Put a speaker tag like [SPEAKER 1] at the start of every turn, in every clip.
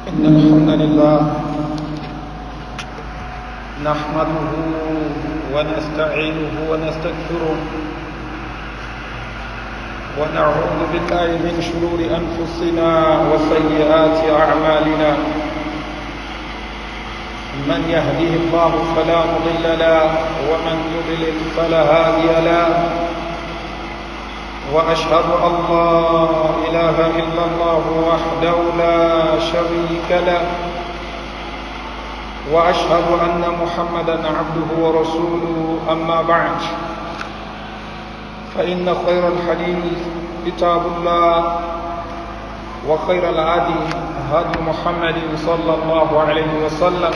[SPEAKER 1] إن الحمد لله نحمده ونستعينه ونستغفره ونعوذ بالله من شرور أنفسنا وسيئات أعمالنا من يهده الله فلا مضل له ومن يضلل فلا هادي له وأشهد أن لا إله إلا الله وحده لا شريك له وأشهد أن محمدا عبده ورسوله أما بعد فإن خير الحديث كتاب الله وخير الهدي هدي محمد صلى الله عليه وسلم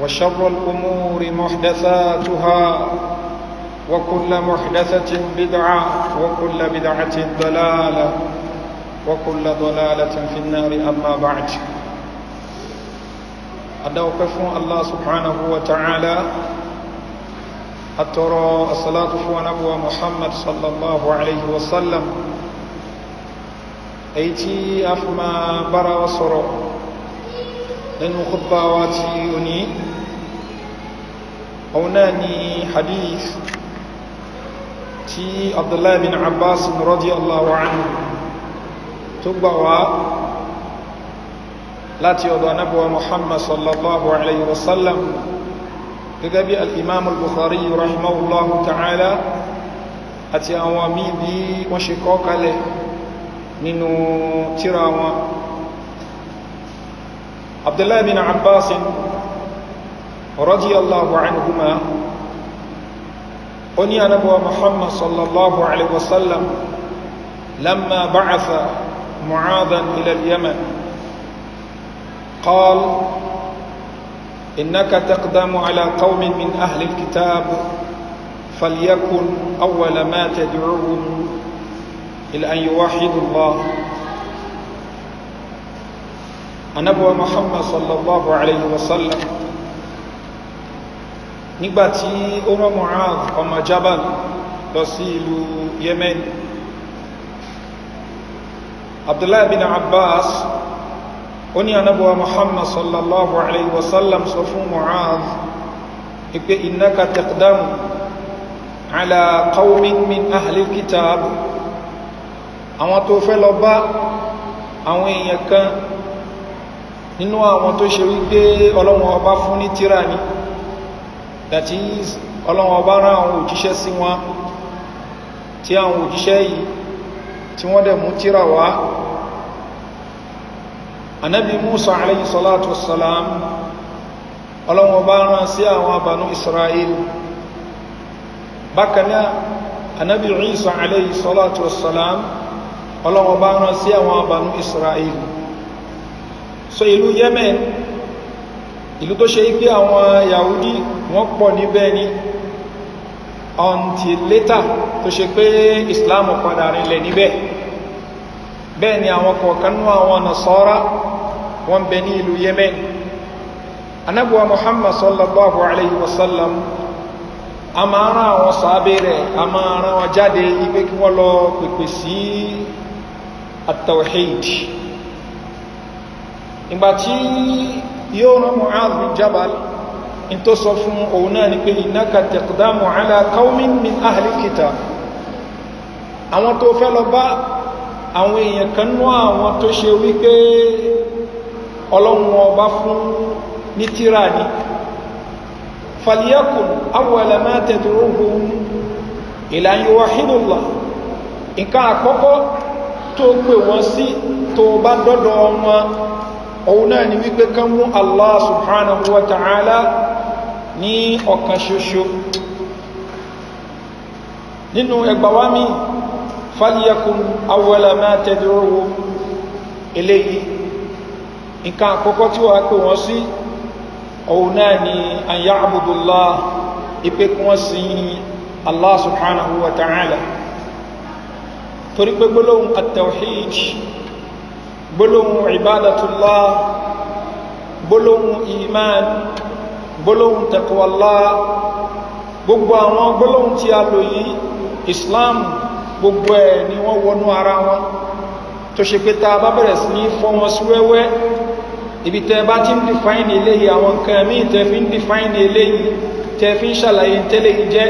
[SPEAKER 1] وشر الأمور محدثاتها وكل محدثة بدعة وكل بدعة ضلالة وكل ضلالة في النار أما بعد أدوقف الله سبحانه وتعالى أترى الصلاة ونبوة محمد صلى الله عليه وسلم أيتي أفما برا وصر لأنه خطباتي أني أوناني حديث tí Abdullah bin Abbas radiyallahu anhu tó gbà wá láti ọ̀dọ̀ anábọ̀wà Muhammad sallallahu alayhi wa sallam gẹ́gẹ́ bí al-imam al-Bukhari rahimahullahu ta'ala àti àwọn míì bí wọ́n ṣe kọ kalẹ̀ nínú tírà wọn. Abdullah bin Abbas radiyallahu anhuma وني نبوة محمد صلى الله عليه وسلم لما بعث معاذا إلى اليمن قال إنك تقدم على قوم من أهل الكتاب فليكن أول ما تدعوهم إلى أن يوحدوا الله. نبوة محمد صلى الله عليه وسلم nígbàtí ó rán Mu'adh ọmọ Jabal lọ sí ìlú Yemen. Abdullah bin Abbas ó ní anábọ̀wà Muhammad sallallahu alaihi wasallam sọ fún Mu'adh ipé innaka taqdamu ala qawmin min ahli kitab, àwọn tó fẹ́ lọ bá àwọn èèyàn kan nínú àwọn tó ṣe wípé Ọlọ́run ọba fún ní tírà ni, that is Ọlọ́run ọba rán àwọn òjíṣẹ́ sí wọn tí àwọn òjíṣẹ́ yìí tí wọ́n dẹ̀ mú tírà wá. Ànábì Musa alayhi salatu wassalam Ọlọ́run ọba rán sí àwọn Banu Israel. Bákan náà Ànábì Isa alayhi salatu wassalam Ọlọ́run ọba rán sí àwọn Banu Israel. So ìlú Yemen, ìlú tó ṣe pé àwọn Yahudi wọ́n pọ̀ níbẹ̀ ni until later tó ṣe pé Islam padà rinlẹ̀ níbẹ̀. Bẹ́ẹ̀ ni àwọn kọ̀ọ̀kan nínú àwọn Nasara wọ́n bẹ ní ìlú Yemen. Ànábì wa Muhammad sallallahu alayhi wa sallam a máa rán àwọn sàábé rẹ̀, a máa rán wọn jáde ipé kí wọ́n lọ pèpè sí at-tawhid. Ìgbàtí yóò rán Mu'adh bin Jabal in tó sọ fún òun náà ni pé innaka taqdamu ala qawmin min ahli kitab, àwọn tó fẹ́ lọ bá àwọn èèyàn kan nú àwọn tó ṣe wípé Ọlọ́run ọba fún ní tírà ni. falyakun awwala ma tad'uhum ila an yuwahhidullah, nǹkan àkọ́kọ́ tó pè wọ́n sí tó bá dọ́dọ̀ wọn òun náà ni wípé kán mú Allah subhanahu wa ta'ala ní ọ̀kan ṣoṣo. Nínú ẹgbàwá mi falyakun awwala ma tad'uhum eléyìí nǹkan àkọ́kọ́ tí wọ́n pè wọ́n sí òun náà ni an ya'budullah, ipé kí wọ́n sin Allah subhanahu wa ta'ala. torí pé gbólóhùn at-tawhid, gbólóhùn ibadatullah, gbólóhùn iman, gbólóhùn taqwallah, gbogbo àwọn gbólóhùn tí a lò yìí Islam gbogbo ẹ̀ ni wọ́n wọnú ara wọn. tó ṣe pé tá bá bẹ̀rẹ̀ sí ní fọ́ wọn sí wẹ́wẹ́ ibi tẹ́ bá ti ń define eléyìí àwọn nǹkan míì tẹ́ fi ń define eléyìí tẹ́ fi ń ṣàlàyé tẹ́lẹ̀ jẹ́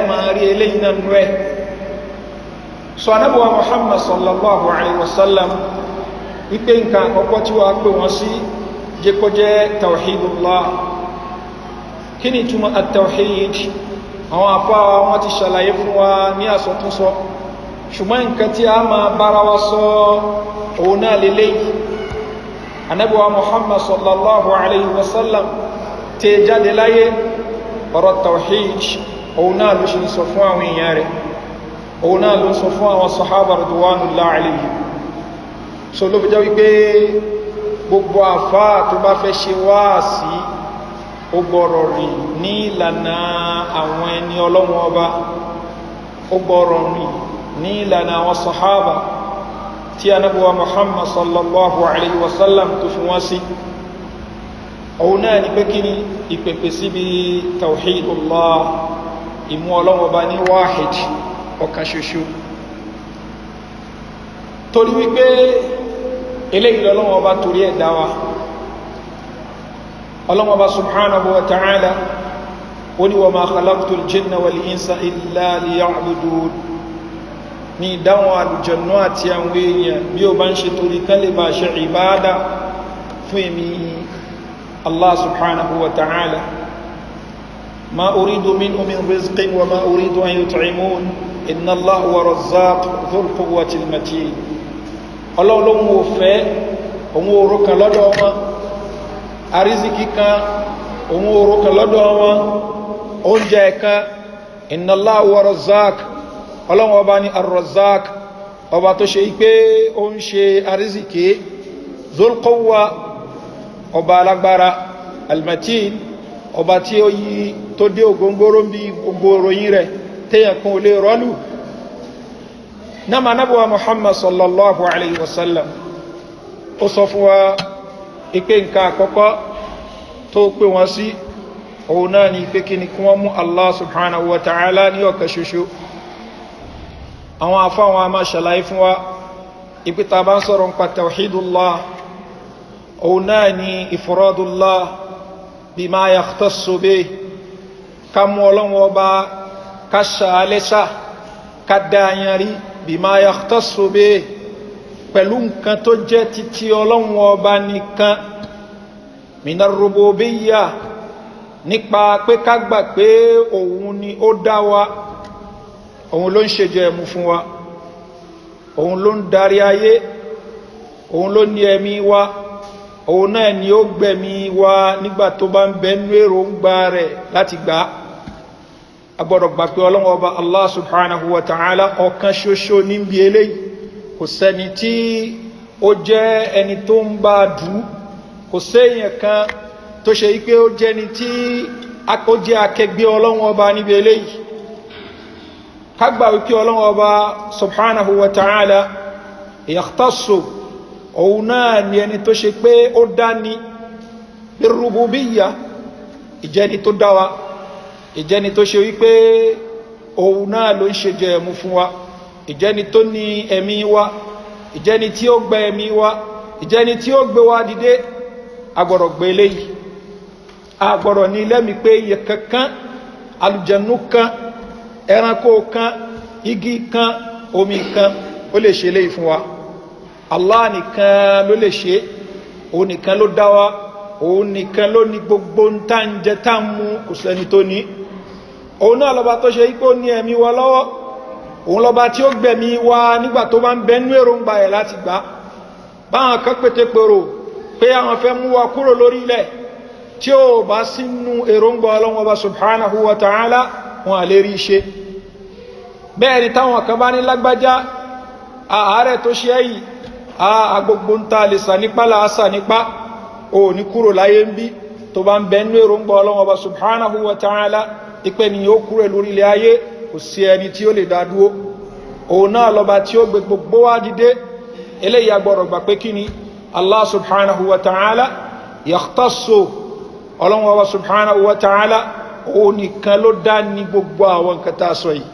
[SPEAKER 1] máa rí eléyìí náà nú ẹ̀. sọ anábọ̀wá Muhammad sallallahu alayhi wa sallam wípé nǹkan àkọ́kọ́ tí wàá pè wọ́n sí jẹ́ kó jẹ́ tawhidullah. kí ni ìtumọ̀ at-tawhid? àwọn àpá wọn ti ṣàlàyé fún wa ní àsọtúnsọ ṣùgbọ́n nǹkan tí a máa bára wa sọ òun náà lélẹ́yìí. anabuwa Muhammad sallallahu alayhi wa sallam tẹ́ jáde láyé ọ̀rọ̀ tawhid òun náà ló ṣe ń sọ fún àwọn èèyàn rẹ̀, òun náà ló ń sọ fún àwọn sahaba ridwanullahi alayhim. so ló fi jẹ́ wípé gbogbo àfáà tó bá fẹ́ ṣe wáàsí ó gbọ́rọ̀ rìn ní ìlànà àwọn ẹni Ọlọ́run ọba, ó gbọ́rọ̀ rìn ní ìlànà àwọn sahaba tí anábọ̀wá Muhammad sallallahu alayhi wa sallam tó fi wọ́n sí. òun náà ni pé kí ni ìpèpè síbi tawhidullah, ìmú Ọlọ́run ọba ní wáhid, ọ̀kan ṣoṣo. torí wípé eléyìí Ọlọ́run ọba torí ẹ̀ dá wa. Ọlọ́run ọba subhanahu wa ta'ala ó ní wa ma khalaqtul jinna wal insa illa liya'budun. ní ìdáwọn àlùjànnú àti àwọn èèyàn bí ó bá ń ṣe torí kán lè bá ṣe ìbádà fún èmi Allah subhanahu wa ta'ala. ma uridu minhum min rizqin wa ma uridu an yut'imun inna Allah huwa razzaq dhul quwwatil matin. Ọlọ́run ló mú òfẹ́ òun òrò kan lọ́dọ̀ wọn, àrísìkí kan òun òrò kan lọ́dọ̀ wọn, oúnjẹ kan. inna Allah huwa razzaq, Ọlọ́run ọba ní ar-razzaq, ọba tó ṣe pé ó ń ṣe àrísìkí. dhul quwwa, ọba alágbára. al-matin, ọba tí ó yí tó dé ògóngóró bí gbogbo ròyìn rẹ̀ téèyàn kan ò lè rọ́lù. náà anábọ̀wá Muhammad sallallahu alayhi wa sallam ó sọ fún wa ìpé nǹkan àkọ́kọ́ tó pè wọ́n sí òun náà ni ìpé kí ni kí wọ́n mú Allah subhanahu wa ta'ala ní ọ̀kan ṣoṣo. àwọn afáwọn a máa ṣàlàyé fún wa ìpé ta bá ń sọ̀rọ̀ nípa tawhidullah òun náà ni ifradullah bima yakhtassu bih, ká mú Ọlọ́run ọba ká ṣàlẹ́sà ká dáyàrí bima yakhtassu bih, pẹ̀lú nǹkan tó jẹ́ títí Ọlọ́run ọba nìkan. minar rububiyyah, nípa pé ká gbà pé òun ni ó dá wa, òun ló ń ṣe jẹ ẹ̀mú fún wa, òun ló ń darí ayé, òun ló ní ẹ̀mí wa, òun náà ni ó gbẹ̀mí wa nígbà tó bá ń bẹnu èròǹgbà rẹ̀ láti gbà. a gbọ́dọ̀ gbà pé Ọlọ́run ọba Allah subhanahu wa ta'ala ọ̀kan ṣoṣo níbi eléyìí. kò sẹ́ni tí ó jẹ́ ẹni tó ń bá dù, kò séèyàn kan tó ṣe wípé ó jẹ́ ẹni tí ó jẹ́ akẹgbẹ́ Ọlọ́run ọba níbi eléyìí. ká gbà wípé Ọlọ́run ọba subhanahu wa ta'ala yakhtassu, òun náà ni ẹni tó ṣe pé ó dání birrububiyyah, ìjẹni tó dá wa, ìjẹni tó ṣe wípé òun náà ló ń ṣe jẹ ẹ̀mú fún wa, ìjẹni tó ní ẹ̀mí wa, ìjẹni tí ó gbẹ ẹ̀mí wa, ìjẹni tí ó gbé wa dìde. agbọ́dọ̀ gbé eléyìí, agbọ́dọ̀ ní lẹ́mìí pé iye kankan, àlùjànnú kan, ẹranko kan, igi kan, omi kan ó lè ṣe eléyìí fún wa. Allah nìkan ló lè ṣe, òun nìkan ló dá wa, òun nìkan ló ní gbogbo ń tá ń jẹ tá ń mú, kò sẹ́ni tó ní. òun náà lọ́ba tó ṣe ipò ní ẹ̀mí wa lọ́wọ́, òun lọ́ba tí ó gbẹ̀mí wa nígbà tó bá ń bẹnú èròǹgbà ẹ̀ láti gbà. báwọn kan pété pèrò pé àwọn fẹ́ mú wa kúrò lórí ilẹ̀ tí ó bá sínú èròǹgbà Ọlọ́run ọba subhanahu wa ta'ala, wọn à lè rí iṣẹ́. bẹ́ẹ̀ ni táwọn kan bá ní lágbájá àárẹ̀ tó ṣe yìí, agbogbo ń ta lè sànípá láàásà nípá, ò ní kúrò láyé ń bí tó bá ń bẹnú èròǹgbà Ọlọ́run ọba subhanahu wa ta'ala ipẹ́ ni ó kúrò lórí ilẹ̀ ayé, kò sí ẹni tí ó lè dá dúró. òun náà lọ́ba tí ó gbé gbogbo wa dìde. eléyìí agbọ́dọ̀ gbà pé kí ni Allah subhanahu wa ta'ala yakhtassu, Ọlọ́run ọba subhanahu wa ta'ala òun nìkan ló dá ní gbogbo àwọn nǹkan tá a sọ yìí.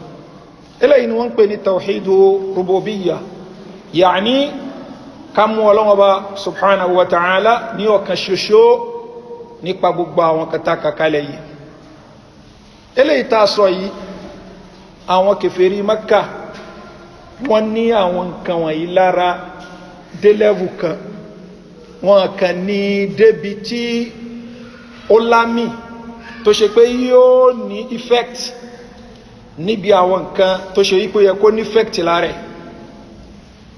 [SPEAKER 1] eléyìí ni wọ́n ń pè ní tawhidu rububiyyah, ya'ni ká mú Ọlọ́run Ọba subhanahu wa ta'ala ní ọ̀kan ṣoṣo nípa gbogbo àwọn kàtàkàkalẹ̀ yìí. Eléyìí tá sọ yìí àwọn kèfèrí Mákkà wọ́n ní àwọn nǹkan wọ̀nyí lára dé level kan, wọ́n kàn ní débi tí ó lámì tó ṣe pé yóò ní effect níbi àwọn nǹkan tó ṣe wípé yẹ kó ní effect lára.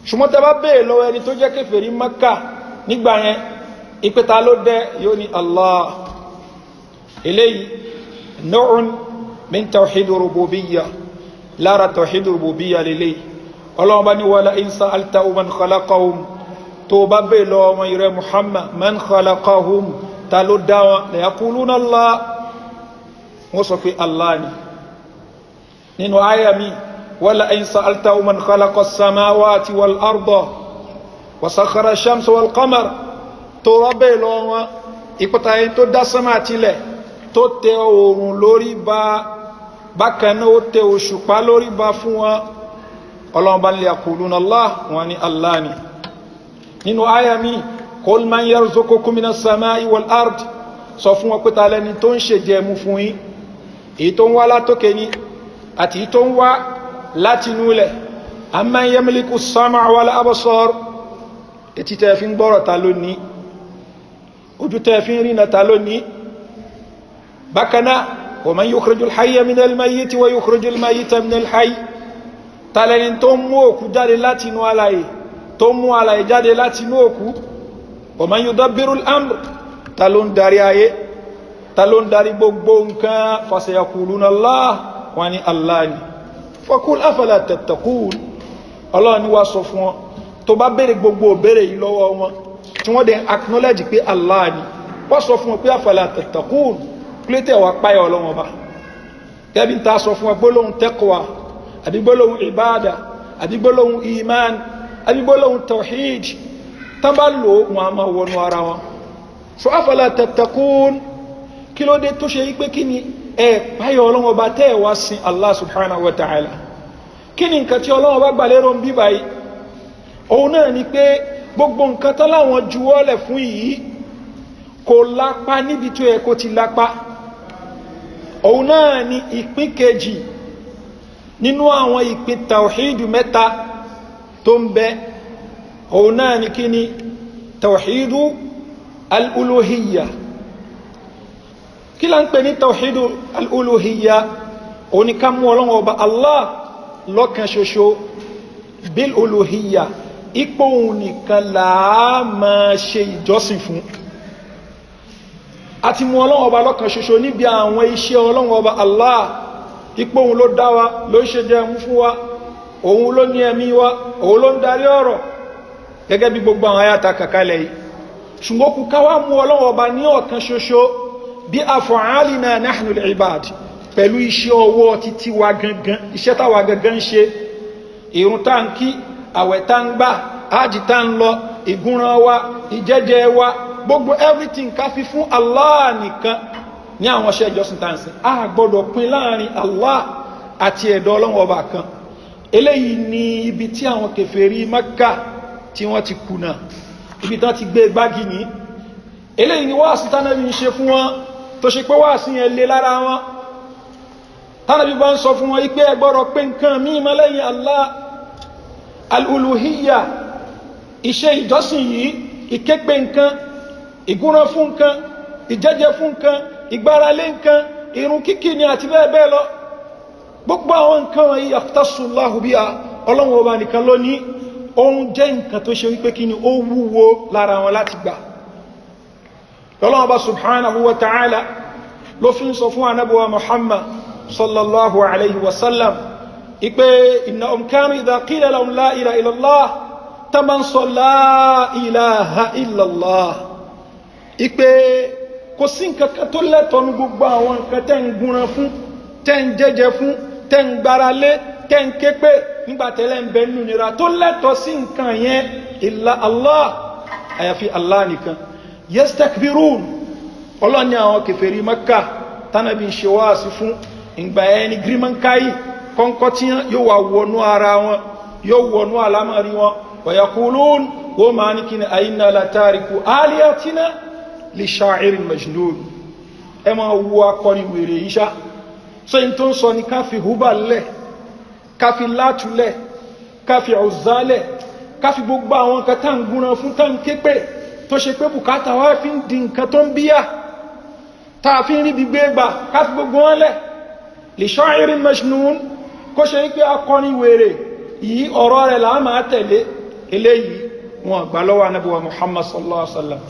[SPEAKER 1] Ṣùgbọ́n tá bá bèèrè lọ́wọ́ ẹni tó jẹ́ kèfèrí Mákkà nígbà yẹn ìpé ta ló dẹ, yóò ní Allah. Eléyìí nu'un min tawhid rububiyyah, lára tawhid rububiyyah lélẹ́yìí. Ọlọ́run bá ní wala in sa'altahum man khalaqahum, tó bá bèèrè lọ́wọ́ wọn ìrẹ́ Muhammad man khalaqahum, ta ló dá wọn, la yaquluna Allah, wọ́n sọ pé Allah ni. Nínú àyà mi wala in sa'altahum man khalaqa as-samawati wal arda wa sakhara ash-shamsa wal qamar, tó bá bèèrè lọ́wọ́ wọn ìpẹta yẹn tó dá sánmà àtilẹ̀, tó tẹ oòrùn lórí ba, bákan náà ó tẹ òṣùpá lórí ba fún wọn, Ọlọ́run bá ní yaquluna Allah, wọn ni Allah ni. Nínú àyà mi qul man yarzuqukum minas samai wal ard, sọ fún wọn pé ta lẹni tó ń ṣe jẹmu fún yín, èyí tó ń wá látòkè ní àti èyí tó ń wá láti inú ilẹ̀. Amman yamliku as-sam'a wal absar, etí tẹ́ fi ń gbọ́rọ̀ ta ló ní, ojú tẹ́ fi ń rìnà ta ló ní. Bákan náà wa man yukhrijul hayya minal mayyiti wa yukhrijul mayyita minal hayy, ta lẹni tó mú òkú jáde láti inú alààyè, tó mú alààyè jáde láti inú òkú. Wa man yudabbirul amr, ta ló ń darí ayé, ta ló ń darí gbogbo nǹkan. Fasayaquluna Allah, wọ́n ní Allah ni. Faqul afala tattaqun, Allah ni wá sọ fún wọn tó bá béèrè gbogbo béèrè yìí lọ́wọ́ wọn tí wọ́n dẹ̀ acknowledge pé Allah ni, wá sọ fún wọn pé afala tattaqun, kílẹ̀tẹ̀ wà páyà Ọlọ́run Ọba. Gẹ́bí ta sọ fún wọn gbólóhùn taqwa àbí gbólóhùn ìbáadà àbí gbólóhùn iman àbí gbólóhùn tawhid, tán bá lò wọn a máa wọnú ara wọn. So afala tattaqun, kí ló dé tó ṣe yí pé kí ni páyà Ọlọ́run Ọba tẹ́ wá sin Allah subhanahu wa ta'ala. Kí ni nǹkan tí Ọlọ́run Ọba gbà lérò ń bí báyìí? Òun náà ni pé gbogbo nǹkan tán láwọn juwọ́lẹ̀ fún yìí kò lápá níbi tó yẹ kó ti lápá. Òun náà ni ìpín kejì nínú àwọn ìpín tawhidu mẹ́ta tó ń bẹ. Òun náà ni kí ni tawhidu al-uluhiyya. Kí la ń pè ní tawhidu al-uluhiyya? Òun ni ká mú Ọlọ́run Ọba Allah lọ́kan ṣoṣo bil uluhiyya, ipò òun nìkan làá máa ṣe ìjọsìn fún. Àti mú Ọlọ́run Ọba lọ́kan ṣoṣo níbi àwọn iṣẹ́ Ọlọ́run Ọba Allah, ipò òun ló dá wa, ló ṣe jẹun fún wa, òun ló ní ẹ̀mí wa, òun ló ń darí ọ̀rọ̀, gẹ́gẹ́ bí gbogbo àwọn ayata kàkálẹ̀ yìí. Ṣùgbọ́n kú ká wá mú Ọlọ́run Ọba ní ọ̀kan ṣoṣo bí af'alina nahnu al-ibad, pẹ̀lú iṣẹ́ ọwọ́ títí wa gangan, iṣẹ́ táwa gangan ṣe, ìrun tá ń kí, àwẹ̀ tá ń gbà, ájì tá ń lọ, ìgúnran wa, ìjẹ́jẹ́ wa, gbogbo everything ká fi fún Allah nìkan ní àwọn iṣẹ́ ìjọsìn tá ń sìn. A gbọ́dọ̀ pín láàrin Allah àti ẹ̀dọ̀ Ọlọ́run Ọba kan. Eléyìí ni ibi tí àwọn kèfèrí Mákkà tí wọ́n ti kùnà, ibi tán ti gbé gbági ní. Eléyìí ni wáàsí tánàbí ń ṣe fún wọn, tó ṣe pé wáàsí yẹn lé lára wọn. Tánàbí bá ń sọ fún wọn ipé ẹ gbọ́dọ̀ pé nǹkan mímọ́ lẹ́yìn Allah. Al-uluhiyya, iṣẹ́ ìjọsìn yìí, ìképe nǹkan, ìgúnran fún nǹkan, ìjẹ́jẹ́ fún nǹkan, ìgbáralé nǹkan, ìrun kíkí ni àti bẹ́ẹ̀ bẹ́ẹ̀ lọ. Gbogbo àwọn nǹkan wọ̀nyí yaftasu Allahu biha, Ọlọ́run Ọba nìkan ló ní. Ohun jẹ́ nǹkan tó ṣe wípé kí ni ó wúwo lára wọn láti gbà. Ọlọ́run Ọba subhanahu wa ta'ala ló fi ń sọ fún Ànábì wa Muhammad sallallahu alayhi wa sallam ipe innahum kanu idha qila lahum la ilaha illallah, tá bá ń sọ la ilaha illallah, ipe kò sí nǹkan kan tó lẹ́tọ̀ọ́ ní gbogbo àwọn nǹkan tẹ́ ń gúnran fún, tẹ́ ń jẹ́jẹ́ fún, tẹ́ ń gbáralé, tẹ́ ń képe nígbàtẹ́lẹ̀ ń bẹ nínú nira, tó lẹ́tọ̀ọ́ sí nǹkan yẹn illa Allah, àyàfi Allah nìkan. Yastakbirun, ọlọ́ni àwọn kèfèrí Mákkà tánàbí ń ṣe wáàsí fún, ìgbà ẹni gírímọ̀nkáyì kọ́ńkọ́ tí yóò wà wọnú ara wọn, yóò wọnú àlámọ̀rí wọn. Wa yaqulun wọ́n máa ní kí ni àyínà látàríkù aliyatina li sha'irin majnun ẹ máa wo akọrin wèrè iṣá so in tó ń sọ ní ká fi húbà lẹ̀ ká fi látúlẹ̀ ká fi ọ̀zálẹ̀ ká fi gbogbo àwọn nǹkan tá ń gúnran fún tá ń képe tó ṣe pé bùkátà wá fi ń di nǹkan tó ń bíyà tá fi ń rí bí gbé gbà ká fi gbogbo wọn lẹ̀ li sha'irin majnun kó ṣe wípé akọrin wèrè yìí ọ̀rọ̀ rẹ̀ là máa tẹ̀lé eléyìí wọn gbà lọ́wọ́ Ànábì wa Muhammad sallallahu alaihi wasallam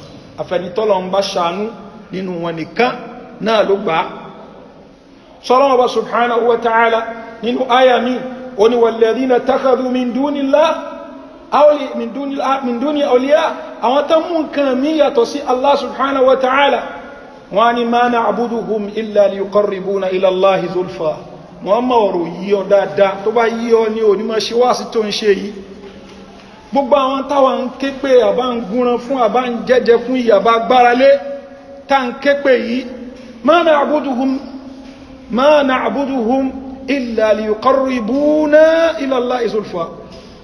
[SPEAKER 1] àfẹnitọ́lọ̀ ń bá ṣàánú nínú wọn nìkan náà ló gbà sọ́lọ́wọ́ bá subhanahu wa ta'ala nínú àyà mi ó ní walladhina takhadhu min duni awliya àwọn tán mú nǹkan mí yàtọ̀ sí Allah subhanahu wa ta'ala wọ́n ní ma na'buduhum illa liyuqarribuna ila Allahi zulfa wọ́n mọ̀ ọ̀rọ̀ yí ọ dáadáa tó bá yí ọ ní onímọ̀ ṣe wá sí tó ń ṣe yìí gbogbo àwọn táwa ń ké pé àbá ń gúnran fún àbá ń jẹ́jẹ fún ìyàbá gbáralé tá ń ké pé yìí ma na'buduhum illa liyuqarribuna ila Allahi zulfa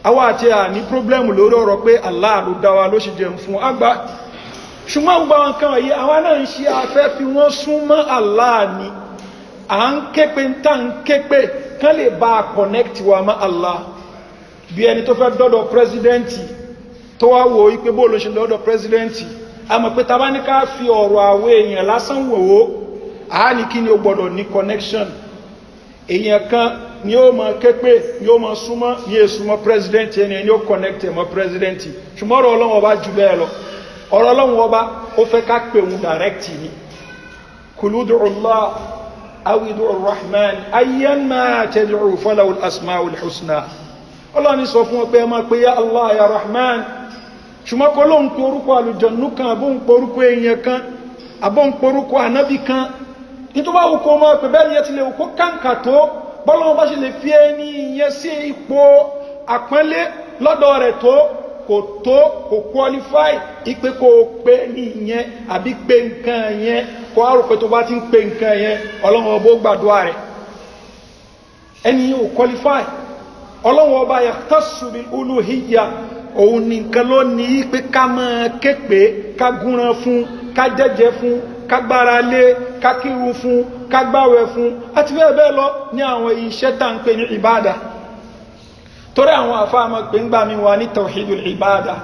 [SPEAKER 1] àwa àti à ní pọ́blẹ́mù lórí ọ̀rọ̀ pé Allah ló dá wa ló ṣe jẹun fún àgbà ṣùgbọ́n gbogbo àwọn kan yìí àwa náà ń ṣe afẹ́ fi wọ́n súnmọ́ Allah ni à ń ké pé tá ń ké pé kán lè bá a connect wa mọ́ Allah bí ẹni tó fẹ́ dọ́dọ̀ pírẹsidẹ́ntì tó wá wò wípé bó ló ṣe lọ́dọ̀ pírẹsidẹ́ntì a mọ̀ pé tàbá ní ká fi ọ̀rọ̀ àwọn èèyàn lásán wò ó a ní kí ni ó gbọ́dọ̀ ní connection èèyàn kan ni ó mọ̀ képe ni ó mọ̀ súnmọ́ ní èsúnmọ́ pírẹsidẹ́ntì ẹni ẹni ó connect mọ́ pírẹsidẹ́ntì ṣùgbọ́n ọ̀rọ̀ Ọlọ́run ọba jù bẹ́ẹ̀ lọ ọ̀rọ̀ Ọlọ́run ọba ó fẹ́ ká pè òun direct ni kulu ud'u Allah aw ud'u ar-Rahman ayyan ma tad'u falahu al-asma'ul husna ọlọ́ni sọ fún ọpẹ́ ẹmọ́ pé ya Allah ya Rahman ṣùgbọ́n kó ló ń pe orúkọ àlùjọ̀nnú kan àbó ń pe orúkọ èèyàn kan àbó ń pe orúkọ ànábì kan ní tó bá wù kó mọ́ pé bẹ́ẹ̀ ni ẹ ti lè wù kó kàǹkà tó bọ́lọ́wọ́ bá ṣe lè fi ẹni ìyẹn sí ipò àpọ́nlé lọ́dọ̀ rẹ̀ tó kò qualify ipe kó pe ní ìyẹn àbí pe nǹkan yẹn kó á rò pé tó bá ti ń pe nǹkan yẹn Ọlọ́run bó gbàdúrà rẹ̀ ẹni yẹn ò qualify Ọlọ́run ọba yahtassu bil uluhiyya òun nìkan ló ní pé ká máa képe ká gúnran fún ká jẹ́jẹ́ fún ká gbára lé ká kírun fún ká gbáwẹ̀ fún àti bẹ́ẹ̀ bẹ́ẹ̀ lọ ní àwọn iṣẹ́ tá ń pè ní ìbádà torí àwọn àfáàmọ́ pé ń gbà mí wà ní tawhidul ìbádà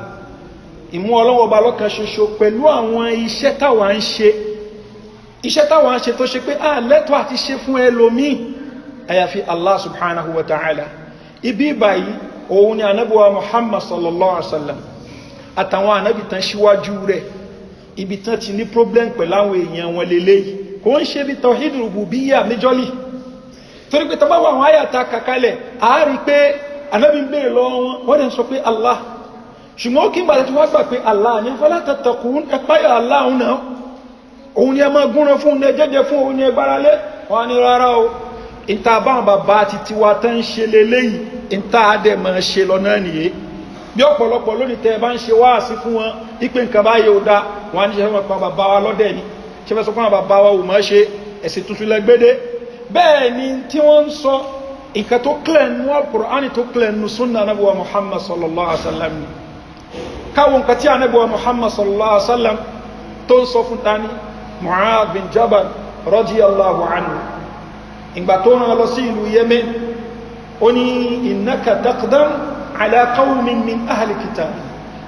[SPEAKER 1] ìmú Ọlọ́run ọba lọ́kan ṣoṣo pẹ̀lú àwọn iṣẹ́ táwa ń ṣe tó ṣe pé lẹ́tọ̀ọ́ àti ṣe fún ẹlòmíì àyàfi Allah subhanahu wa ta'ala ibi báyìí òun ni ànábì wa Muhammad sallallahu alaihi wasallam àtàwọn ànábì tán síwájú rẹ̀ ibi tán ti ní problem pẹ̀lú àwọn èèyàn wọn lélẹ́yìí kò ń ṣe bí tawhid rububiyya méjọ́lì torí pé tọ́bá àwọn àyàtà kàkálẹ̀ àárí pé ànábì ń bèèrè lọ́wọ́ wọ́n dẹ̀ sọ pé Allah ṣùgbọ́n kí n bàtẹ̀ tí wọ́n gbà pé Allah ní fala tattaqun ẹ̀páyà Allah náà òun ni ẹ máa gúnran fún ní ẹjẹ́jẹ́ fún òun ni ẹgbáralé wọ́n ní rárá o ìta báwọn bàbá ti tiwa tán ń ṣe lélẹ́yìí ìta adẹ̀ máa ṣe lọ náà nìyé bí ọ̀pọ̀lọpọ̀ lónìí tẹ́ bá ń ṣe wáàsí fún wọn ipé nǹkan báyé ó dá wọn ní ṣe fẹ́ pa bàbá wa lọ́dẹ̀ ni ṣe fẹ́ sọ fún bàbá wa ò máa ṣe ẹ̀sìn tuntun lẹ́gbẹ́dẹ́ bẹ́ẹ̀ ni tí wọ́n ń sọ nǹkan tó kílẹ̀ nínú Al-Qur'ani tó kílẹ̀ nínú sunna Ànábì wa Muhammad sallallahu alaihi wasallam ni káwọn nǹkan tí Ànábì wa Muhammad sallallahu alaihi wasallam tó ń sọ fún tani Mu'adh bin Jabal radiyallahu anhu ìgbà tó rán lọ sí ìlú Yemen ó ní innaka taqdam ala qawmin min ahli kitab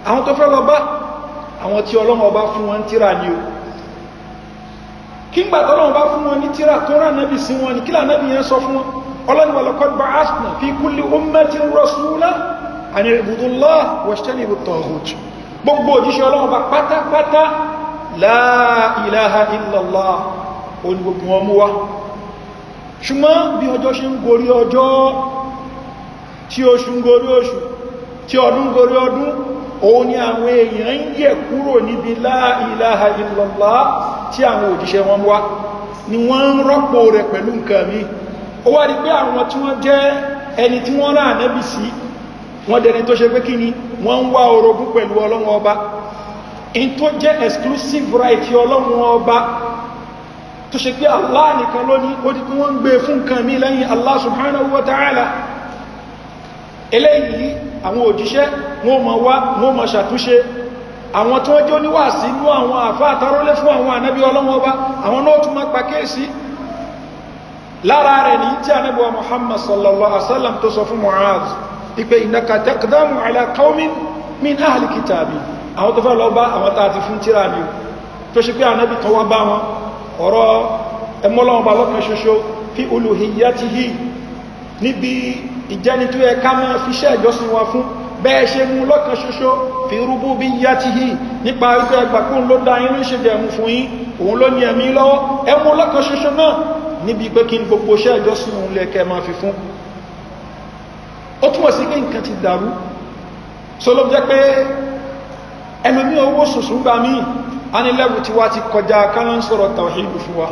[SPEAKER 1] àwọn tó fẹ́ lọ bá àwọn tí Ọlọ́run ọba fún wọn tírà ní o kí ń gbà tọ́lọ́run bá fún wọn ní tírà tó rán nábì sí wọn ní kí lànábì yẹn sọ fún wọn Ọlọ́run wa laqad ba'athna fi kulli ummatin rasulan an i'budu Allah wajtanibu at-taghut gbogbo òjíṣẹ́ Ọlọ́run ọba pátápátá la ilaha illallah òní gbogbo wọn mú wá ṣùgbọ́n bí ọjọ́ ṣe ń gorí ọjọ́ tí oṣù ń gorí oṣù tí ọdún gorí ọdún òun ni àwọn èèyàn ń yẹ̀ kúrò níbi la ilaha illallah tí àwọn òjíṣẹ́ wọn wá ni wọ́n ń rọ́pò rẹ̀ pẹ̀lú nǹkan mi ó wá rí pé àwọn tí wọ́n jẹ́ ẹni tí wọ́n rán ànábì sí wọ́n dẹni tó ṣe pé kí ni wọ́n ń wá orogún pẹ̀lú Ọlọ́run ọba in tó jẹ́ exclusive right Ọlọ́run ọba tó ṣe pé Allah nìkan ló ní ó di kí wọ́n ń gbé fún nǹkan mi lẹ́yìn Allah subhanahu wa ta'ala eléyìí àwọn òjíṣẹ́ wọ́n mọ̀ ṣàtúnṣe àwọn tí wọ́n jẹ́ oníwàásí inú àwọn àfá àtàrólé fún àwọn ànábí ọlọ́wọ́ bá àwọn náà tún máa pàkíyèsí lára rẹ̀ ní tí ànábí wa Muhammad sallallahu alaihi wasallam tó sọ fún Mu'adh ipe innaka taqdamu ala qawmin min ahli kitabi àwọn tó fẹ́ lọ bá àwọn tààtì fún tíra ní tó ṣe pé ànábí tó wá bá wọn ọ̀rọ̀ ẹmọ́lọ́wọ́ bá lọ́kàn ṣoṣo fi uluhiyyatihi níbi ìjẹni tó yẹ ká máa fi ṣẹ́ ìjọsìn wa fún bẹ́ẹ̀ ṣe mú lọ́kàn ṣoṣo fi rububiyyatihi nípa wípé ẹgbàkún ló dá inú ṣe dẹ̀mú fún yín òun ló ní ẹ̀mí lọ́wọ́ ẹmú lọ́kàn ṣoṣo náà níbi pé kí n gbogbo ṣẹ́ ìjọsìn òun lẹ́kẹ́ máa fi fún ó túnmọ̀ sí pé nǹkan ti dàrú so ló jẹ́ pé ẹlòmí owó sùsùn gbà mí a ní lẹ́bù tí wá ti kọjá kálọ́ ń sọ̀rọ̀ tàwhídù fún wa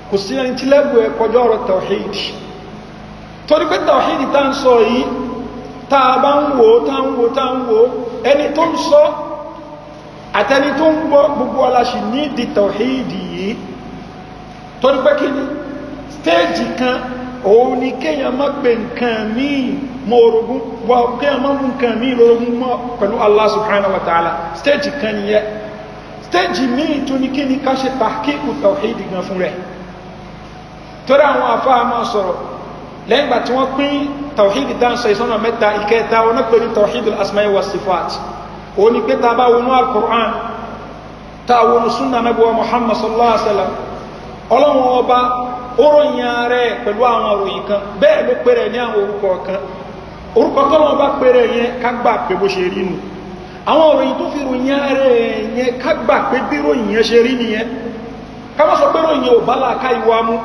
[SPEAKER 1] kò sí ẹni tí lẹ́bù ẹ kọjá ọ̀rọ̀ tàwhídì torí pé tàwhídì tá ń sọ yìí tá a bá ń wò tá ń wò ẹni tó ń sọ àtẹni tó ń gbọ́ gbogbo aláṣì ní di tàwhídì yìí torí pé kí ni stéèjì kan òun ni kéèyàn má gbé nǹkan míì mọ́ orogún wà kéèyàn má mú nǹkan míì lórogún mọ́ pẹ̀lú Allah subhanahu wa ta'ala stéèjì kan nìyẹn stéèjì míì tó ní kí ni ká ṣe tahqiqu tàwhídì gan fún rẹ̀ torí àwọn àfáà máa sọ̀rọ̀ lẹ́yìn ìgbà tí wọ́n pín tàwhídì dáńsọ ìsọ́nà mẹ́ta ìkẹta wọn pè ní tàwhídul asma'i was sifat òun ni pé ta bá wọnú al-Qur'an ta wọnú súnnà nabuwa Muhammad sallallahu alaihi wasallam ọlọ́run ọba oróyìn rẹ̀ pẹ̀lú àwọn òròyìn kan bẹ́ẹ̀ ló pèrè ní àwọn orúkọ kan orúkọ tọ́lọ́wọ́ bá pèrè yẹn ká gbà pé bó ṣe rí nù àwọn òròyìn tó fi ròyìn rẹ̀ yẹn ká gbà pé bí ròyìn yẹn ṣe rí nìyẹn ká má sọ pé ròyìn ò bá làákà ìwà mú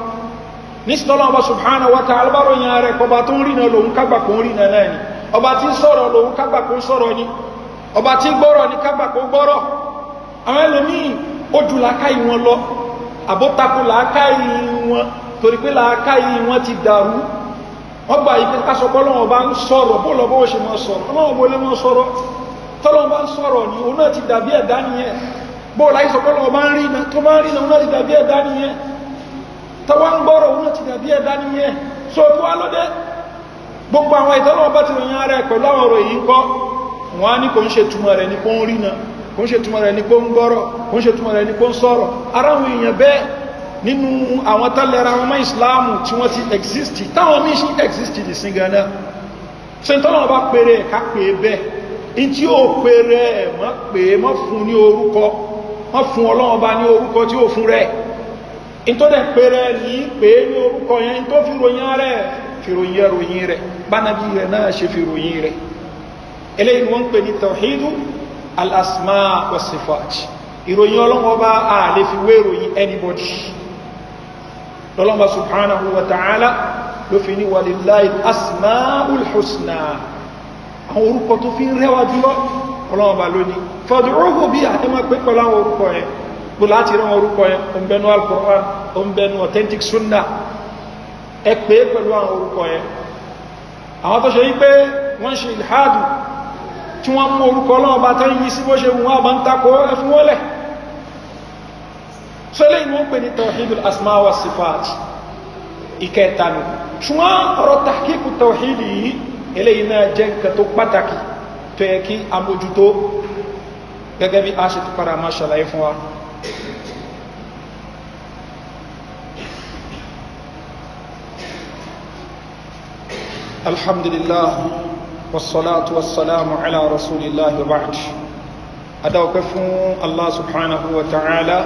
[SPEAKER 1] ní sítọ́lọ́wọ́ bá subhanahu wa ta'ala bá ròyìn rẹ̀ kọba tó ń rí náà lòun ká gbà kó ń rí náà náà ni ọba tí ń sọ̀rọ̀ lòun ká gbà kó ń sọ̀rọ̀ ni ọba tí ń gbọ́rọ̀ ni ká gbà kó gbọ́rọ̀ àwọn ẹlòmíì ó ju làákà ìwọn lọ àbótakò làákà ìwọn torí pé làákàyè wọn ti dàrú wọ́n gbà yí pé kásọpọ̀ lọ́wọ́ bá ń sọ̀rọ̀ bó lọ bó ṣe mọ́ sọ̀rọ̀ ọlọ́wọ́ bó lé mọ́ sọ̀rọ̀ tọ́lọ́wọ́ bá ń sọ̀rọ̀ ní òun náà ti dàbí ẹ̀dá nìyẹn bó láì sọpọ̀ lọ́wọ́ bá ń rí náà tó bá ń rí náà òun náà ti dàbí ẹ̀dá nìyẹn tọ́wọ́ ń gbọ́rọ̀ òun náà ti dàbí ẹ̀dá nìyẹn so tó wá lóde gbogbo àwọn ìtọ́lọ́wọ́ bá ti ròyìn ara ẹ̀ pẹ̀lú àwọn ọ̀rọ̀ yìí kọ́ wọn á ní kò ń ṣe túmọ̀ rẹ̀ ní kó ń rí náà kò ń ṣe túmọ̀ rẹ̀ ní kó ń gbọ́rọ̀ kò ń ṣe túmọ̀ rẹ̀ ní kó ń sọ̀rọ̀ ara àwọn èèyàn bẹ́ẹ̀ nínú àwọn tálẹ́ra wọn mọ́ ìsìláàmù tí wọ́n ti existi táwọn míì sí existi di sí gánà ṣe tọ́lọ̀ bá pèrè ká pè bẹ́ẹ̀ in tí ó pèrè mọ́ pè mọ́ fún ní orúkọ mọ́ fún Ọlọ́run bá ní orúkọ tí ó fún rẹ̀ in tó dẹ̀ pèrè ní pè ní orúkọ yẹn in tó fi ròyìn rẹ̀ fi ròyìn rẹ̀ bánabi rẹ̀ náà ṣe fi ròyìn rẹ̀ eléyìí wọ́n pè ní tawhidu al-asma wa sifat ìròyìn Ọlọ́run bá a lè fi wé ròyìn anybody lọ́lọ́mà subhanahu wa ta'ala ló fi ní walillahi asma'ul husna àwọn orúkọ tó fi ń rẹwà jùlọ ọlọ́mà lóní fad'uhu biha àtẹ́mà pé pẹ̀lú àwọn orúkọ yẹn bó láti rẹwà orúkọ yẹn o ń bẹnu al-Qur'an o ń bẹnu authentic sunnah ẹ pé pẹ̀lú àwọn orúkọ yẹn àwọn tó ṣe yí pé wọ́n ṣe ìlhádù tí wọ́n mú orúkọ ọlọ́mà tán yí sí bó ṣe wọ́n bá ń takò ẹfún wọ́lẹ̀ so lẹ́yìn wọ́n pè ní tawhidul asma wa sifat ìkẹtànù ṣùgbọ́n ọ̀rọ̀ tahqiqu tawhidi yìí eléyìí náà jẹ́ nǹkan tó pàtàkì tó yẹ kí a mójútó gẹ́gẹ́ bí a ṣe tó padà máa ṣàlàyé fún wa alhamdulillah wassalatu wassalamu ala rasulillah wa ba'd adáwọ̀pẹ́ fún Allah subhanahu wa ta'ala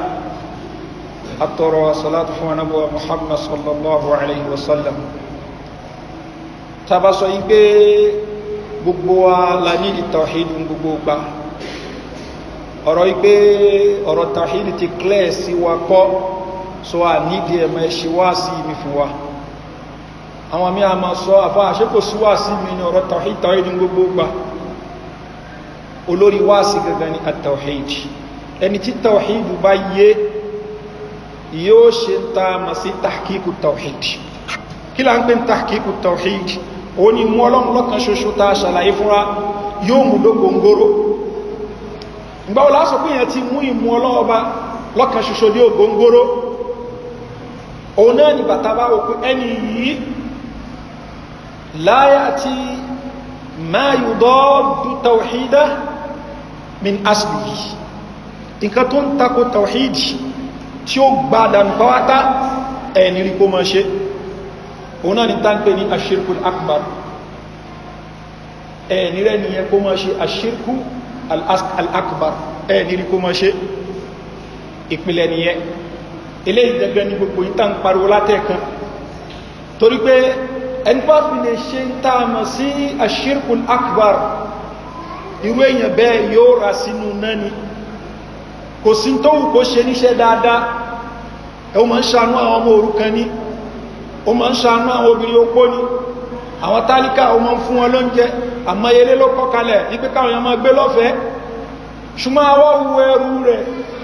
[SPEAKER 1] àtọrọ salatu fún anábọ̀ Muhammad sallallahu alaihi wasallam tàbá sọ yí pé gbogbo wa la ní ìtàwhídù gbogbo gbà ọ̀rọ̀ yí pé ọ̀rọ̀ tàwhídù ti clear sí wa kọ́ so a nídìí ẹ̀mọ̀ ẹ̀ṣẹ̀ wá sí mi fún wa àwọn mí a máa sọ àfá àṣẹ́kò sí wá sí mi ní ọ̀rọ̀ tàwhídù gbogbo gbà olórí wá sí gẹ́gẹ́ ní àtàwhídù ẹni tí tàwhídù bá yé yóò ṣe ta ma sí tahqiqu tawhid kí la ń pè tahqiqu tawhid ó ní mú Ọlọ́run lọ́kan ṣoṣo ta ṣàlàyé fúnra yóò mú dógóngóró ìgbàwó lásọ pé yẹn ti mú ìmú Ọlọ́run Ọba lọ́kan ṣoṣo dé ògóngóró òun náà ni bàtà bá wò pé ẹni yìí la ya'ti ma yudaddu tawhida min aslihi nǹkan tó ń tako tawhidi tí ó gbádànù pàwátá ẹni rí kó máa ṣe òun náà ni tánpé ní ashirkul akbar ẹni rẹ̀ ni yẹ kó máa ṣe ashirku al-akbar ẹni rí kó máa ṣe ìpìlẹ̀ nìyẹn ilé ìdẹ̀gbẹ̀ ní gbogbo ìtàn pariwo látẹ̀kan torí pé ẹni bá fi lè ṣe ń tààmà sí ashirkul akbar irú èyàn bẹ́ẹ̀ yóò rà sínú náà ni kò sí tó wù kó ṣe níṣẹ́ dáadáa ẹ o ma ń ṣàánú àwọn ọmọ òrukàn ní o ma ń ṣàánú àwọn obìnrin opó ní àwọn tálíkà o ma ń fún wọn lóúnjẹ àmọ́yẹlé ló kọ́ kalẹ̀ wípé káwọn èèyàn máa gbé lọ́fẹ̀ẹ́ ṣùgbọ́n àwọ́ wu ẹrú rẹ̀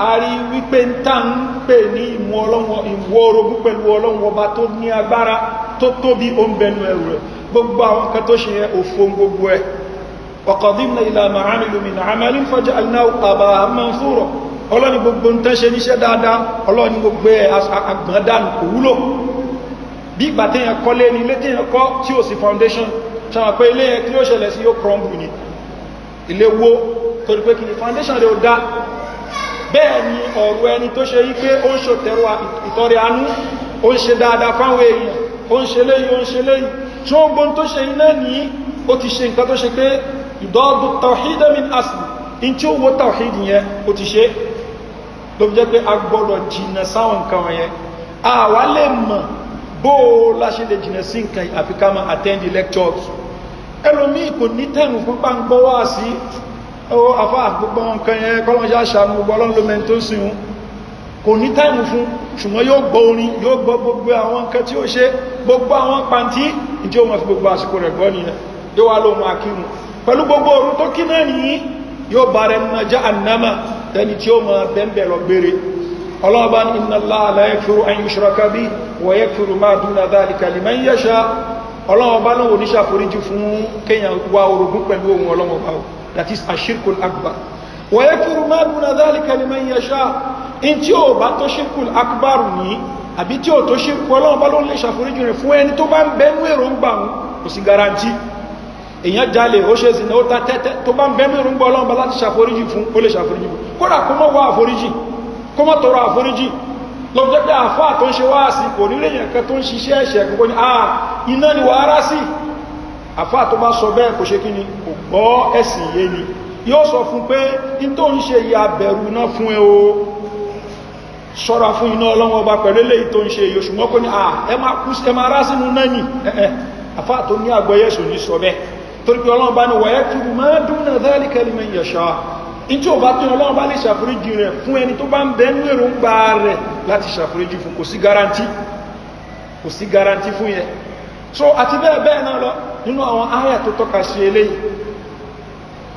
[SPEAKER 1] a rí wípé ń tà ń pè ní ìwọ orogún pẹ̀lú ọlọ́run ọba tó ní agbára tó tóbi ó ń bẹnu ẹrù rẹ̀ gbogbo àwọn kan tó ṣe yẹ òfò gbogbo ẹ̀ وقضمنا إلى ما عملوا من عمل فجعلناه هباء منثورا ọlọ́ni gbogbo ń tẹ́ ṣe níṣẹ́ dáadáa ọlọ́ni gbogbo àgbọ̀ndánù kò wúlò bí ìgbà téèyàn kọ́ lé ní ilé téèyàn kọ́ tí ó sì foundation ṣàwọn pé ilé yẹn tí ó ṣẹlẹ̀ sí yóò crumble ni ilé wó torí pé kí ni foundation rẹ̀ ó dá bẹ́ẹ̀ ni ọ̀rọ̀ ẹni tó ṣe yí pé ó ń ṣòtẹ́rọ ìtọrẹ àánú ó ń ṣe dáadáa fáwọn èèyàn ó ń ṣe léyìí ó ń ṣe léyìí tí ó gbọ́n tó ṣe iná ní ó ti ṣe nǹkan tó ṣe pé ìdọ́dù tawhida min asli in tí ó wó tawhid yẹn ó ti ṣe ló fi jẹ́ pé a gbọ́dọ̀ jìnà sáwọn nǹkan wọ̀nyẹn àwa lè mọ̀ bó láṣẹ lè jìnà sí nǹkan àfikà máa attend the lectures ẹlòmíì kò ní tẹ̀rù fún pàǹgbọ́ wá sí ọwọ́ afá gbogbo nǹkan yẹn kọ́lọ́nṣẹ́ àṣàmù gbogbo ọlọ́lọ́mẹ́ tó sì hun kò ní tẹ̀rù fún ṣùgbọ́n yóò gbọ́ orin yóò gbọ́ gbogbo àwọn nǹkan tí ó ṣe gbogbo àwọn pàǹtí tí ó mọ̀ fi gbogbo àsìkò rẹ̀ gbọ́ nìyẹn yóò wá lóhun akírun pẹ̀lú gbogbo orun tó kí náà nìyí yóò bá rẹ̀ nínú ajá ànámà tẹni tí ó mọ̀ bẹ́ẹ̀ lọ gbére ọlọ́ọ̀bá ní inna Allaha la yaghfiru an yushraka bihi wa yaghfiru ma duna dhalika liman yasha ọlọ́ọ̀bá náà wò ní ṣàforíjì fún kéèyàn wá orogún pẹ̀lú ohun ọlọ́ọ̀bá that is ashirkul akbar wa yaghfiru ma duna dhalika liman yasha in tí ó bá tó shirkul akbar ní àbí tí ó tó shirku ọlọ́ọ̀bá ló lè ṣàforíjì rẹ̀ fún ẹni tó bá ń bẹ́nu èròǹgbà kò sí garanti èyàn jalè ó ṣe ìsìnà ó ta tẹ́tẹ́ tó bá ń bẹ́mí ìrúngbọ́ ọlọ́mọba láti ṣàforíjì fún ó lè ṣàforíjì fún kódà kó mọ́ wá àforíjì kó mọ́ tọrọ àforíjì lọ jẹ́ pé àfáà tó ń ṣe wá sí kò nílé èyàn kan tó ń ṣiṣẹ́ ẹ̀ṣẹ̀ gbogbo ní àà iná ni wà ara sí àfáà tó bá sọ bẹ́ẹ̀ kò ṣe kí ni kò gbọ́ ẹ̀sìn yé ni yóò sọ fún pé in tó ń ṣe ìyà bẹ̀rù náà fún ẹ o ṣọ́ra fún iná ọlọ́mọba pẹ̀lú eléyìí tó ń ṣe èyí ṣùgbọ́n kó ní ẹ máa rá sínú náà ni àfáà tó ní àgbọ́yẹ̀sùn ní sọ bẹ́ẹ̀ torí pé ọlọ́run bá ní wa yaghfiru ma duna dhalika liman yasha in tí ó bá tó ọlọ́run bá lè ṣàforíjì rẹ̀ fún ẹni tó bá ń bẹ ní èròǹgbà rẹ̀ láti ṣàforíjì fún kò sí garanti fún yẹn so àti bẹ́ẹ̀ náà lọ nínú àwọn áyà tó tọ́ka sí eléyìí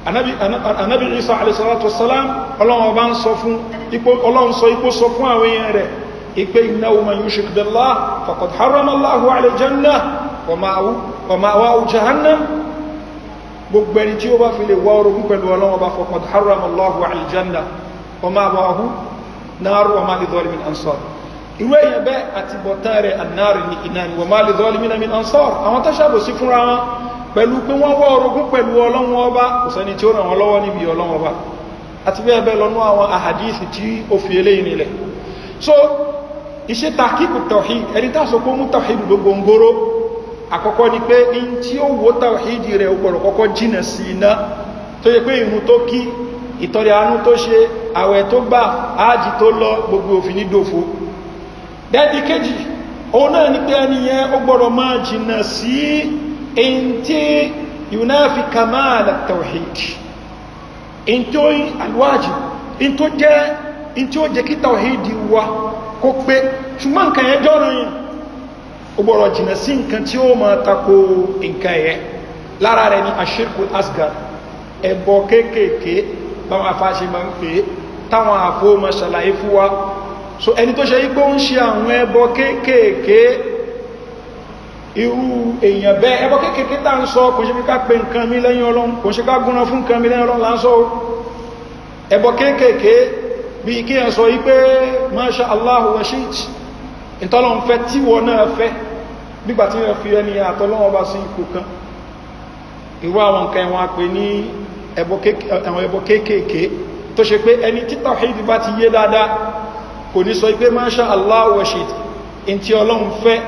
[SPEAKER 1] anábì Isa alayhi salatu wassalam ọlọ́run bá ń sọ fún ipò sọ fún àwọn èèyàn rẹ̀ ipé innahu man yushrik billahi faqad harrama Allahu alayhi al-jannah wa ma'wahu jahannam gbogbo ẹni tí ó bá fi lè wá orogún pẹ̀lú ọlọ́wọ́ bá faqad harrama Allahu al-janna wa ma'wahu nar wa ma lidh-dhalimin min ansar irú èyàn bẹ́ àti bọ̀tán rẹ̀ an-nar ní iná ni wa ma lidh-dhalimin min ansar àwọn tó ṣàbò sí fúnra wọn pẹ̀lú pé wọ́n wá orogún pẹ̀lú ọlọ́wọ́ bá kò sẹ́ni tí ó ràn wọ́n lọ́wọ́ níbi ọlọ́wọ́ bá àti bẹ́ẹ̀ bẹ́ẹ̀ lọ́nú àwọn ahadisi tí ó fi eléyìí nílẹ̀ so iṣẹ́ tahqiqu tawhid ẹni tá sọ pé mú tawhid gbogbo ngoro àkọ́kọ́ ni pé in tí ó wó tàwàhídì rẹ̀ ọgbọ̀rọ̀ kọ́kọ́ jìnà sí iná tó yẹ pé ìrun tó kí ìtọrẹ àánú tó ṣe àwẹ̀ tó gbà ájì tó lọ gbogbo òfin ní dòfo dẹ́ẹ̀dì kejì òun náà ni pé ẹni yẹn ó gbọ́dọ̀ máa jìnà sí in tí yunafi kamal tàwàhídì in tó alwájì in tó jẹ́ kí tàwàhídì wa kó pé ṣùgbọ́n nǹkan yẹn jọ́rọ̀ yẹn ó gbọ́rọ̀ jìnà sí nǹkan tí ó máa tako nǹkan ẹ̀yẹ lára rẹ̀ ní ashirkul asgar ẹbọ kéèkéèké báwọn afáṣe máa ń pè é táwọn àfó ma ṣàlàyé fún wa so ẹni tó ṣe yípo ń ṣe àwọn ẹbọ kéèkéèké irú èèyàn bẹ́ẹ̀ ẹbọ kéèkéèké tá ń sọ kò ṣe ká pè nǹkan mi lẹ́yìn Ọlọ́run kò ṣe ká gúnra fún nǹkan mi lẹ́yìn Ọlọ́run là ń sọ ẹbọ kéèkéèké bí kí ẹ sọ yí pé masha Allah wa shit ìtọ́lọ́run fẹ́ tí wọ́n náà fẹ́ nígbàtí wọ́n fi ẹni àtọ́lọ́wọ́ bá sí ipò kan irú àwọn nǹkan wọn pè ní ẹbọ kéékèèké tó ṣe pé ẹni tí tawhid bá ti yé dáadáa kò ní sọ pé masha Allah wa shit in tí ọlọ́run fẹ́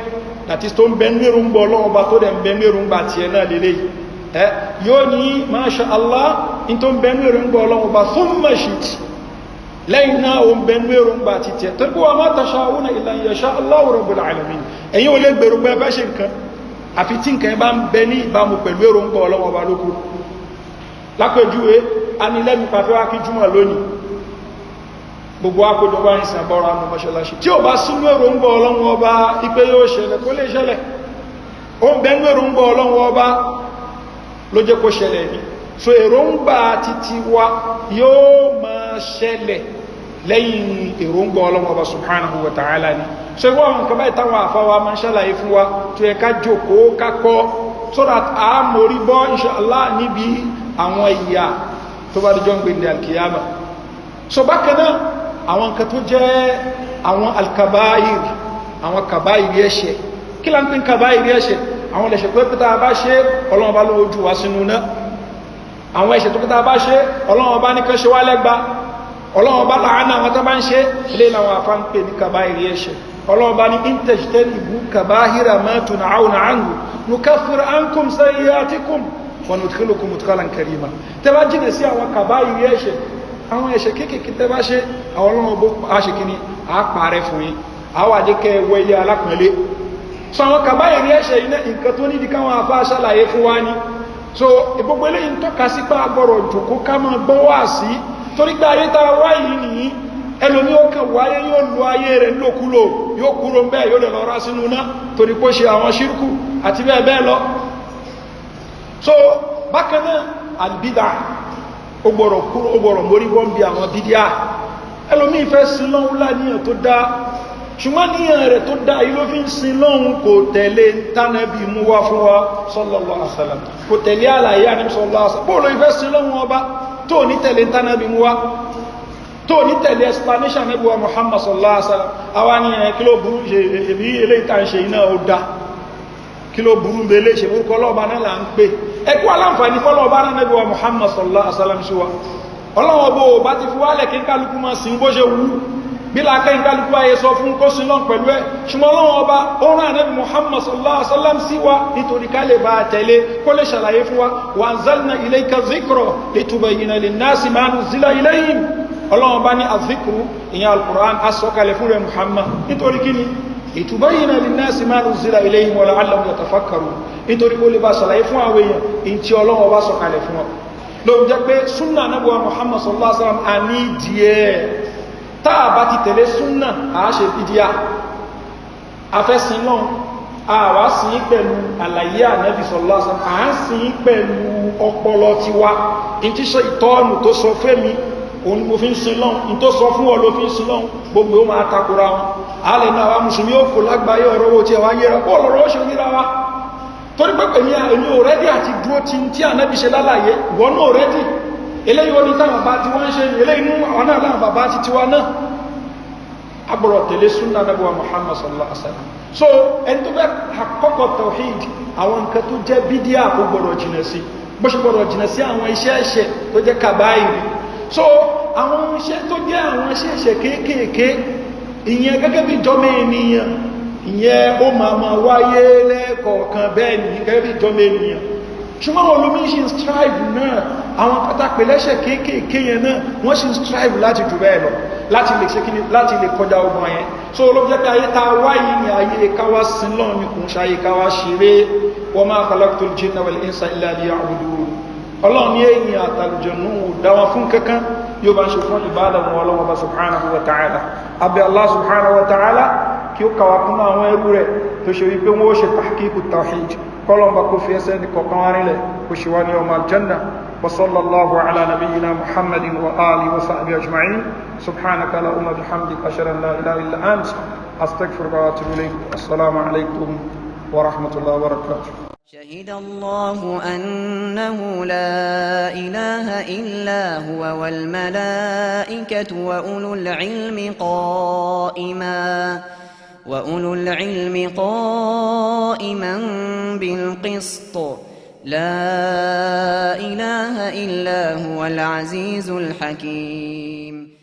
[SPEAKER 1] láti tó ń bẹ nírùngbọ́ ọlọ́run bá tó dẹ̀ ń bẹ nírùngbà tí ẹ náà lélẹ̀ yóò ní masha Allah in tó ń bẹ nírùngbọ́ ọlọ́run bá thumma shit lẹ́yìn náà o ń bẹ nírùngbà ti tẹ̀ tó bí wa ma tasha'una illa an yasha Allahu rabbul alamin ẹ̀yin ò lè gbèrò pé bá ṣe nǹkan àfi tí nǹkan bá ń bẹ ní ìbámu pẹ̀lú èròǹgbà ọlọ́run bá lókù lápẹjúwe anilẹ́nu pàfẹ́ wá kí jùmọ̀ lónìí gbogbo akójọ bá ń sàn bọ́ra mọ́ mọ́ṣáláṣí tí ó bá sínú èròǹgbà ọlọ́run ọba ipé yóò ṣẹlẹ̀ kó lè ṣẹlẹ̀ ó ń bẹnu èròǹgbà ọlọ́run ọba ló jẹ́ kó ṣẹlẹ̀ ní so èròǹgbà títí wa yóò máa ṣẹlẹ̀ lẹ́yìn èròǹgbà ọlọ́run ọba subhanahu wa ta'ala ni so ìwọ́n àwọn nǹkan báyìí táwọn àfáwà máa ń ṣàlàyé fún wa tó yẹ ká jókòó kákọ́ so that a mórí bọ́ inshallah níbi àwọn ìyà tó bá dìjọ́ ń gbé ní alkiyama so bákanáà àwọn nǹkan tó jẹ́ àwọn alkabair àwọn kabair ẹ̀ṣẹ̀ kí la ń pín kabair ẹ̀ṣẹ̀ àwọn ẹ̀ṣẹ̀ tó pẹ́ta bá ṣe Ọlọ́run bá lówó jù wá sínú náà àwọn ẹ̀ṣẹ̀ tó pẹ́ta bá ṣe Ọlọ́run bá ní kẹ́ ṣe wá lẹ́gba Ọlọ́run bá láàánà àwọn tó bá ń ṣe ilé làwọn afá ń pè ní kabair ẹ̀ṣẹ̀ Ọlọ́run bá ní in tajtanibu kabahira ma tun'auna anhu nukaffir ankum sayyi'atikum wa nudkhilukum mudkhalan karima tẹ́ bá jìnà sí àwọn kabair ẹ̀ṣẹ̀ àwọn ẹ̀ṣẹ̀ kéèkèé tẹ́ bá ṣe àwọn Ọlọ́run bó aṣèkí ni a pààrẹ fún yín àwọn àdékẹ́ ẹwọ ilé alápẹ̀lẹ́ so àwọn kabair ẹ̀ṣẹ̀ iná nǹkan tó nídi káwọn afá ṣàlàyé fún wa ní so gbogbo eléyìí ń tọ́ka sí pé agbọ́rọ̀ jòkó ká mọ́ gbọ́ wá sí torí pé ayé tá a wá yìí nìyí ẹlòmí ó kàn wáyé yóò lo ayé rẹ̀ lókúlò yóò kúrò ń bẹ́ẹ̀ yóò lè lọ rá sínú náà torí pé ó ṣe àwọn ṣírkù àti bẹ́ẹ̀ bẹ́ẹ̀ lọ so bákan náà albida ó gbọ́rọ̀ mórí bọ́n bí àwọn bídíà ẹlòmí ìfẹ́ sin lọ́hun láníyàn tó dá ṣùgbọ́n níyàn rẹ̀ tó dá yìí ló fi ń sin lọ́hun kò tẹ̀lé tánàbí mú wá fún wa sallallahu alaihi wasallam kò tẹ̀lé àlàyé àní sallallahu alaihi wasallam bóòlò ìfẹ́ sin lọ́hun ọba tó ní tẹ̀lé tánàbí mú wá tó ní tẹ̀lé explanation níbi wa Muhammad sallallahu alaihi wasallam àwa ní ẹ̀ kí ló burú ṣe èbí ilé ìta ṣe iná ó dá kí ló burú belé ṣe orúkọ ọlọ́ọ̀bá náà là ń pè ẹkú aláǹfààní fọ́lọ́ọ̀bá náà níbi wa Muhammad sallallahu alaihi wasallam sí wa ọlọ́wọ́ bó bá ti fi wálẹ̀ kí kálukú máa sin bó ṣe wú bí láàkẹ́ kálukú ayé sọ fún kó sin lọ́n pẹ̀lú ẹ̀ ṣùgbọ́n ọlọ́wọ́ bá ó rán níbi Muhammad sallallahu alaihi wasallam sí wa nítorí ká lè bá tẹ̀lé kó lè ṣàlàyé fún wa wa anzalna ilayka dhikra litubayyina linnasi ma nuzila ilayhim ọlọ́wọ́ bá ní azikru ìyẹn al-Qur'an asọ́kalẹ̀ fún rẹ̀ Muhammad nítorí kíni litubayyina linnasi ma nuzila ilayhim wa la'allahum yatafakkarun nítorí kó lè bá ṣàlàyé fún àwọn èèyàn in tí ọlọ́wọ́ bá sọ̀kalẹ̀ fún wọn ló ń jẹ́ pé súnnà anábọ̀wà Muhammad sallallahu alaihi wasallam a ní díẹ̀ táà bá ti tẹ̀lé súnnà àáṣe bídíà afẹ́sìn náà àwá sí pẹ̀lú àlàyé ànábì sallallahu alaihi wasallam à ń sí pẹ̀lú ọpọlọ tiwa in tí ṣe ìtọ́nù tó sọ fẹ́mi òun mo fi ń sin lọ́n in tó sọ fún ọ ló fi ń sin lọ́n gbogbo ó máa takora wọn alẹ́ náà wa mùsùlùmí ó kò lágbàáyé ọ̀rọ̀ owó tí ẹwà yẹra bó ọ̀rọ̀ ó ṣe ríra wa torí pẹ́pẹ́ ní ẹni ò rẹ́dí àti dúró tí ànábì ṣe lálàyé wọ́n náà rẹ́dí eléyìí ó ní táwọn bá ti wọ́n ṣe eléyìí inú àwọn náà láwọn bàbá ti tiwa náà agbọ̀rọ̀ tẹ̀lé súnà Ànábì wa Muhammad sallallahu alaihi wasallam so ẹni tó fẹ́ àkọ́kọ́ tawhid àwọn nǹkan tó jẹ́ bídíà ó gbọ́dọ̀ jìnà sí bó ṣe gbọ́dọ̀ jìnà sí àwọn iṣẹ́ ẹ̀ṣẹ̀ tó jẹ́ kàbáyìrì so àwọn iṣẹ́ tó jẹ́ àwọn iṣẹ́ ẹ̀ṣẹ̀ kéékèèké ìyẹn gẹ́gẹ́ bí jọmọ ènìyàn ìyẹn ó máa wáyé lẹ́ẹ̀kọ̀ọ̀kan bẹ́ẹ̀ ni gẹ́gẹ́ bí jọmọ ènìyàn ṣùgbọ́n wọn lómi ṣe ń strive náà àwọn pátápẹ̀ lẹ́ṣẹ̀ kéékèèké yẹn náà wọ́n ṣe ń strive láti jù bẹ́ẹ̀ lọ láti lè ṣe kíni láti lè kọjá ogun yẹn so olóòjẹ́ jẹ́ pé ayé ta wáyé ní ayé káwá sin lọ́n ní kùn ṣayé káwá ṣeré wa ma khalaqtul jinna wal insa illa liya'budun ọlọ́run ní èyí àtàlùjọ̀nù dáwọn fún kankan yóò bá ń ṣe fún ìbádà wọn ọlọ́run ọba subhanahu wa ta'ala abẹ́ Allah subhanahu wa ta'ala kí ó kàwà fún àwọn ẹrú rẹ̀ tó ṣe wípé wọ́n ó ṣe tahqiqu tawhid kọlọmbà kó fi ẹsẹ́ ní kọ̀kan wá nílẹ̀ kó ṣe wá ní ọmọ aljanna wa sallallahu ala nabiyyina muhammadin wa alihi wa sahbihi ajma'in subhanaka la umma bihamdika ashhadu an la ilaha illa ant astaghfiruka wa atubu ilayk assalamu alaykum wa rahmatullahi wa barakatuh
[SPEAKER 2] شهد الله أنه لا إله إلا هو والملائكة وأولو العلم قائما بالقسط لا إله إلا هو العزيز الحكيم.